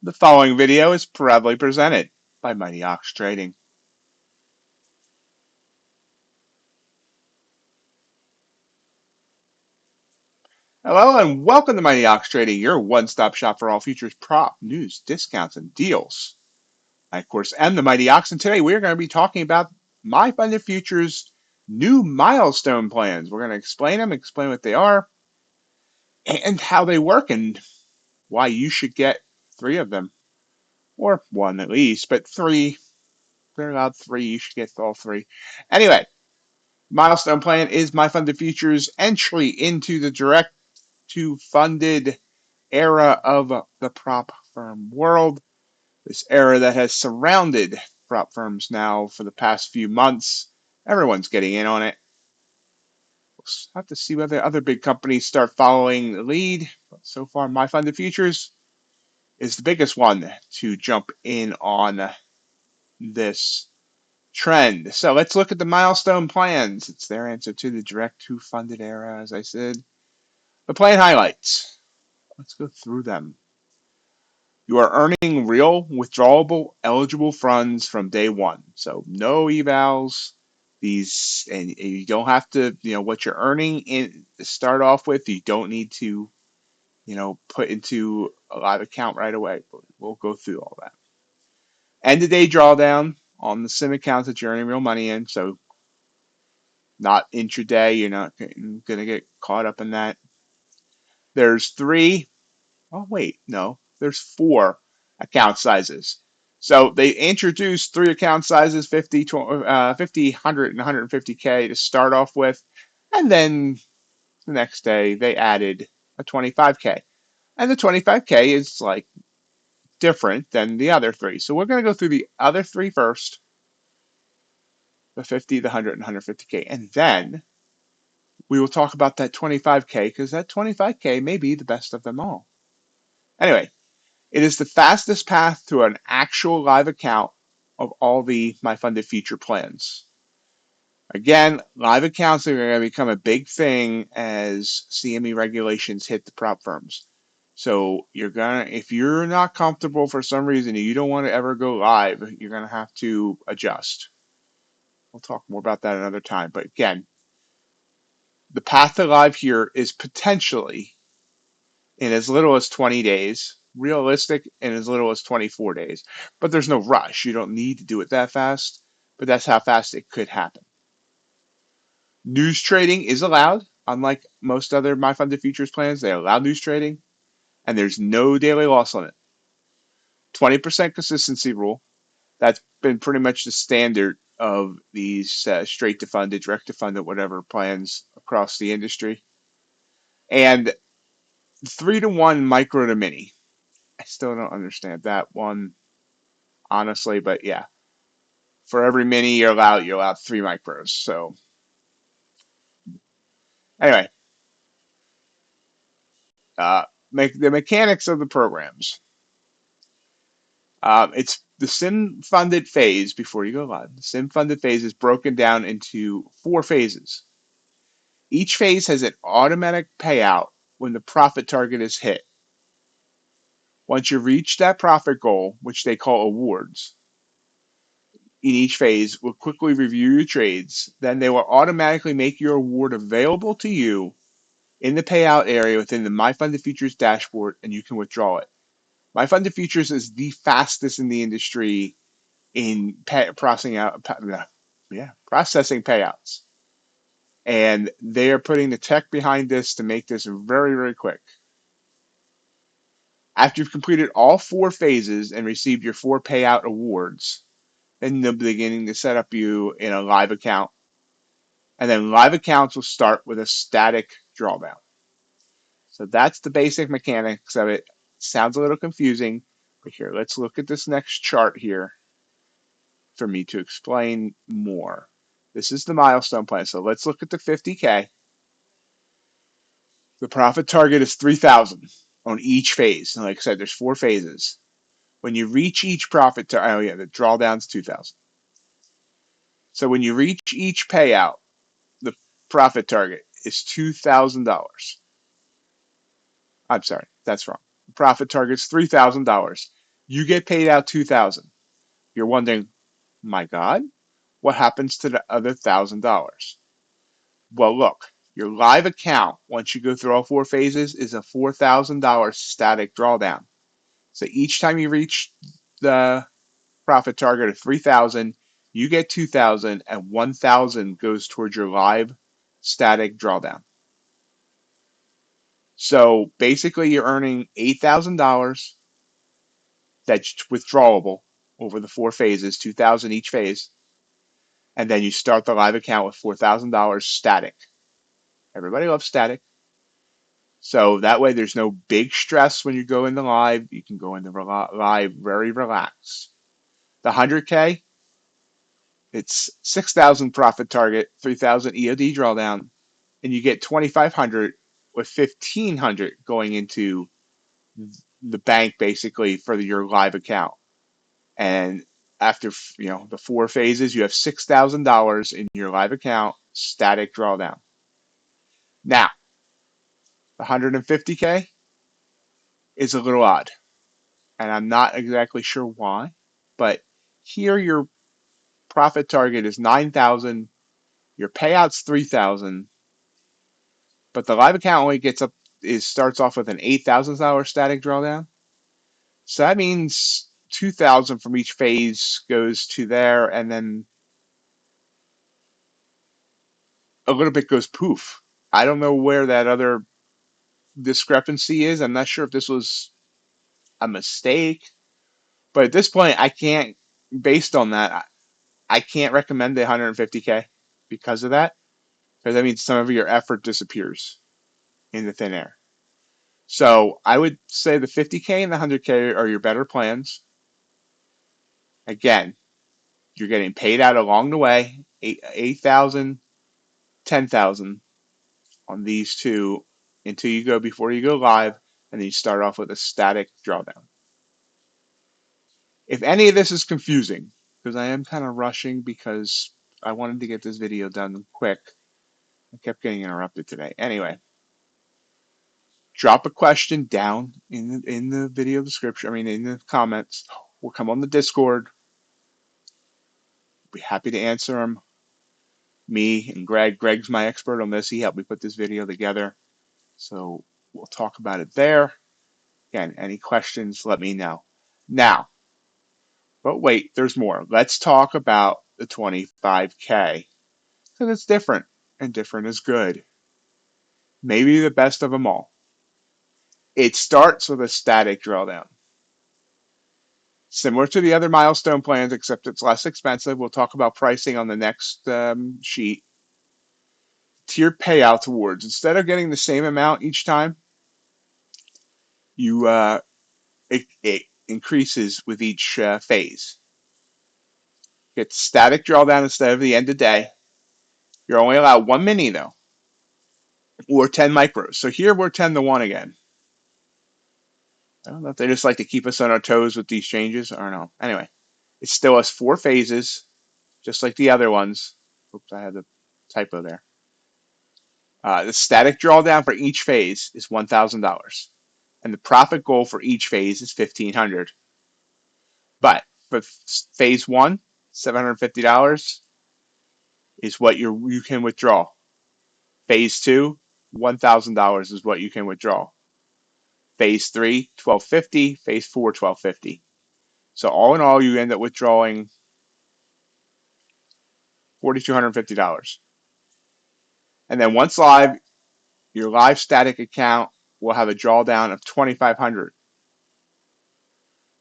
The following video is proudly presented by MightyOxTrading. Hello and welcome to MightyOxTrading, your one-stop shop for all futures, prop, news, discounts, and deals. I, of course, am the Mighty Ox, and today we're going to be talking about Myfundedfutures' new milestone plans. We're going to explain them, explain what they are, and how they work, and why you should get 3 of them, or 1 at least, but 3. If they're allowed 3, you should get all 3. Anyway. Milestone plan is Myfundedfutures' entry into the direct-to-funded era of the prop firm world. This era that has surrounded prop firms now for the past few months. Everyone's getting in on it. We'll have to see whether other big companies start following the lead. But so far, Myfundedfutures is the biggest one to jump in on this trend. So let's look at the milestone plans. It's their answer to the direct-to-funded era, as I said. The plan highlights. Let's go through them. You are earning real withdrawable eligible funds from day one. So no evals. These, and you don't have to, what you're earning in start off with, you don't need to, put into a live account right away. We'll go through all that. End of day drawdown on the sim accounts that you're earning real money in. So not intraday. You're not going to get caught up in that. There's 3. Oh, wait, no. There's 4 account sizes. So they introduced 3 account sizes, 50, 100, and 150K to start off with. And then the next day they added a 25K. And the 25K is like different than the other 3. So we're going to go through the other 3 first. The 50, the 100, and 150K. And then we will talk about that 25K because that 25K may be the best of them all. Anyway, it is the fastest path to an actual live account of all the Myfundedfuture plans. Again, live accounts are going to become a big thing as CME regulations hit the prop firms. So if you're not comfortable for some reason, you don't want to ever go live, you're going to have to adjust. We'll talk more about that another time. But again, the path to live here is potentially in as little as 20 days, realistic in as little as 24 days. But there's no rush. You don't need to do it that fast, but that's how fast it could happen. News trading is allowed. Unlike most other Myfundedfutures plans, they allow news trading, and there's no daily loss limit. 20% consistency rule. That's been pretty much the standard of these straight to funded, direct to funded, whatever plans across the industry. And 3-to-1 micro to mini. I still don't understand that one, honestly, but yeah. For every mini you're allowed 3 micros. So anyway, the mechanics of the programs. It's the sim funded phase before you go live. The sim funded phase is broken down into 4 phases. Each phase has an automatic payout when the profit target is hit. Once you reach that profit goal, which they call awards, in each phase will quickly review your trades. Then they will automatically make your award available to you in the payout area within the Myfundedfutures dashboard, and you can withdraw it. Myfundedfutures is the fastest in the industry in processing payouts. And they are putting the tech behind this to make this very, very quick. After you've completed all 4 phases and received your 4 payout awards, then they're beginning to set up you in a live account. And then live accounts will start with a static drawdown. So that's the basic mechanics of it. Sounds a little confusing, but here, let's look at this next chart here for me to explain more. This is the milestone plan. So let's look at the 50K. The profit target is 3,000 on each phase. And like I said, there's 4 phases. When you reach each profit target, the drawdown's 2,000. So when you reach each payout, the profit target is $2,000. I'm sorry, that's wrong. The profit target is $3,000. You get paid out 2,000. You're wondering, my God, what happens to the other $1,000? Well, look, your live account, once you go through all 4 phases, is a $4,000 static drawdown. So each time you reach the profit target of 3,000, you get 2,000, and 1,000 goes towards your live static drawdown. So basically, you're earning $8,000 that's withdrawable over the 4 phases, 2,000 each phase, and then you start the live account with $4,000 static. Everybody loves static. So that way there's no big stress when you go into live. You can go into live very relaxed. The 100K, it's 6,000 profit target, 3,000 EOD drawdown, and you get 2,500 with 1,500 going into the bank basically for your live account. And after the 4 phases, you have $6,000 in your live account, static drawdown. Now, the 150K is a little odd, and I'm not exactly sure why, but here your profit target is 9,000, your payout's 3,000, but the live account only starts off with an $8,000 static drawdown. So that means 2,000 from each phase goes to there, and then a little bit goes poof. I don't know where that other discrepancy is. I'm not sure if this was a mistake, but at this point, I can't, based on that, I can't recommend the 150K because of that, because that means some of your effort disappears in the thin air. So I would say the 50K and the 100K are your better plans. Again, you're getting paid out along the way, 8,000, 10,000 on these two before you go live, and then you start off with a static drawdown. If any of this is confusing, because I am kind of rushing because I wanted to get this video done quick, I kept getting interrupted today. Anyway, drop a question down in the video description, in the comments, or come on the Discord. Be happy to answer them. Me and Greg's my expert on this. He helped me put this video together. So we'll talk about it there. Again, any questions, let me know. Now, but wait, there's more. Let's talk about the 25K. Because it's different, and different is good. Maybe the best of them all. It starts with a static drawdown. Similar to the other milestone plans, except it's less expensive. We'll talk about pricing on the next sheet. Tiered payouts awards. Instead of getting the same amount each time, it increases with each phase. Get static drawdown instead of the end of day. You're only allowed 1 mini though, or 10 micros. So here we're 10 to 1 again. I don't know if they just like to keep us on our toes with these changes. I don't know. Anyway, it still has 4 phases, just like the other ones. Oops, I had a typo there. The static drawdown for each phase is $1,000, and the profit goal for each phase is $1,500. But for phase 1, $750 is what you can withdraw. Phase 2, $1,000 is what you can withdraw. Phase 3, $1,250. Phase 4, $1,250. So all in all, you end up withdrawing $4,250. And then once live, your live static account will have a drawdown of $2,500,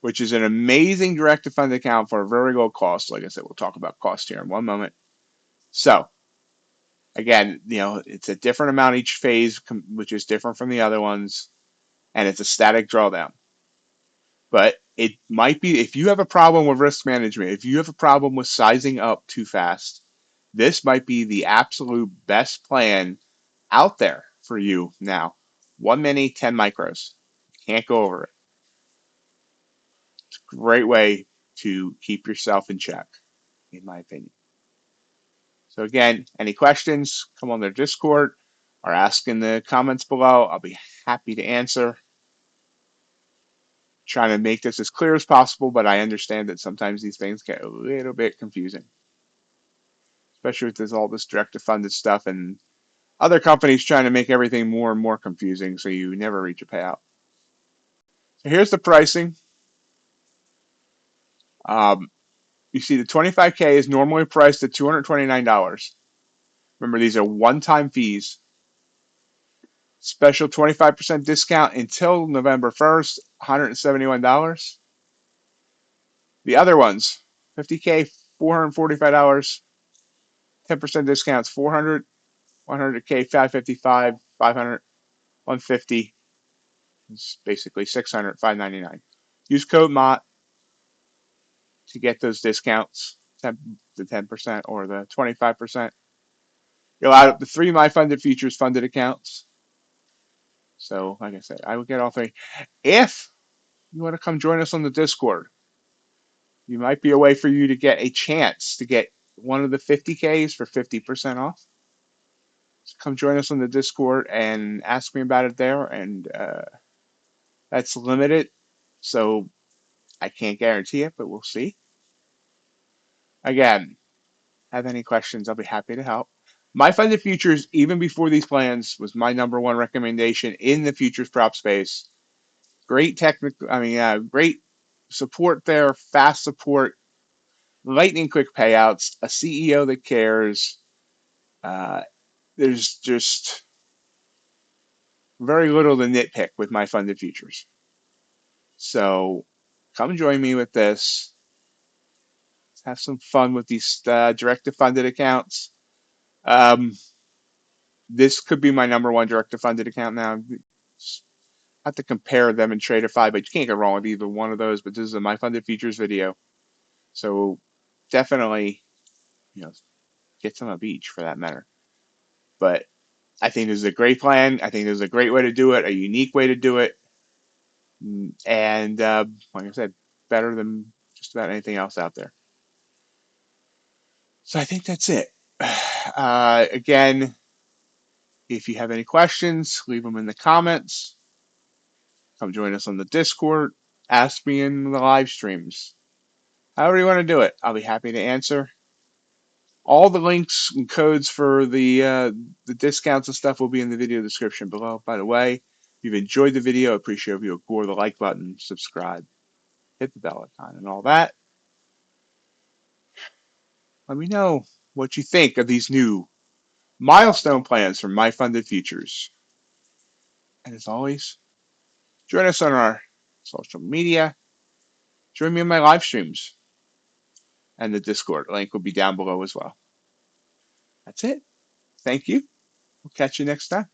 which is an amazing direct-to-fund account for a very low cost. Like I said, we'll talk about cost here in one moment. So again, it's a different amount each phase, which is different from the other ones, and it's a static drawdown. But it might be, if you have a problem with risk management, if you have a problem with sizing up too fast, this might be the absolute best plan out there for you now. 1 mini, 10 micros. Can't go over it. It's a great way to keep yourself in check, in my opinion. So again, any questions, come on their Discord or ask in the comments below. I'll be happy to answer. trying to make this as clear as possible, but I understand that sometimes these things get a little bit confusing, especially with all this direct-to-funded stuff and other companies trying to make everything more and more confusing so you never reach a payout. So here's the pricing. You see the 25K is normally priced at $229. Remember, these are one-time fees. Special 25% discount until November 1st, $171. The other ones, 50K, $445, 10% discounts, $400, 100K, $555, 500, 150. It's basically $600, $599. Use code MOT to get those discounts, the 10% or the 25%. You'll add up the 3 MyFundedFutures funded accounts. So, like I said, I would get all 3. If you want to come join us on the Discord, you might be a way for you to get a chance to get one of the 50Ks for 50% off. So come join us on the Discord and ask me about it there. And that's limited, so I can't guarantee it, but we'll see. Again, have any questions, I'll be happy to help. MyFundedFutures, even before these plans, was my #1 recommendation in the futures prop space. Great technical, great support there, fast support, lightning quick payouts, a CEO that cares. There's just very little to nitpick with MyFundedFutures. So come join me with this. Let's have some fun with these direct-to-funded accounts. This could be my #1 direct-to-funded account now. I have to compare them in Tradeify, but you can't go wrong with either one of those. But this is a MyFundedFutures video, so definitely, get some of each for that matter. But I think this is a great plan. I think this is a great way to do it, a unique way to do it, and like I said, better than just about anything else out there. So I think that's it. Again, if you have any questions, leave them in the comments. Come join us on the Discord. Ask me in the live streams. However you want to do it, I'll be happy to answer. All the links and codes for the discounts and stuff will be in the video description below. By the way, if you've enjoyed the video, I appreciate if you go to the like button, subscribe, hit the bell icon, and all that. Let me know what you think of these new milestone plans from MyFundedFutures. And as always, join us on our social media. Join me in my live streams and the Discord. Link will be down below as well. That's it. Thank you. We'll catch you next time.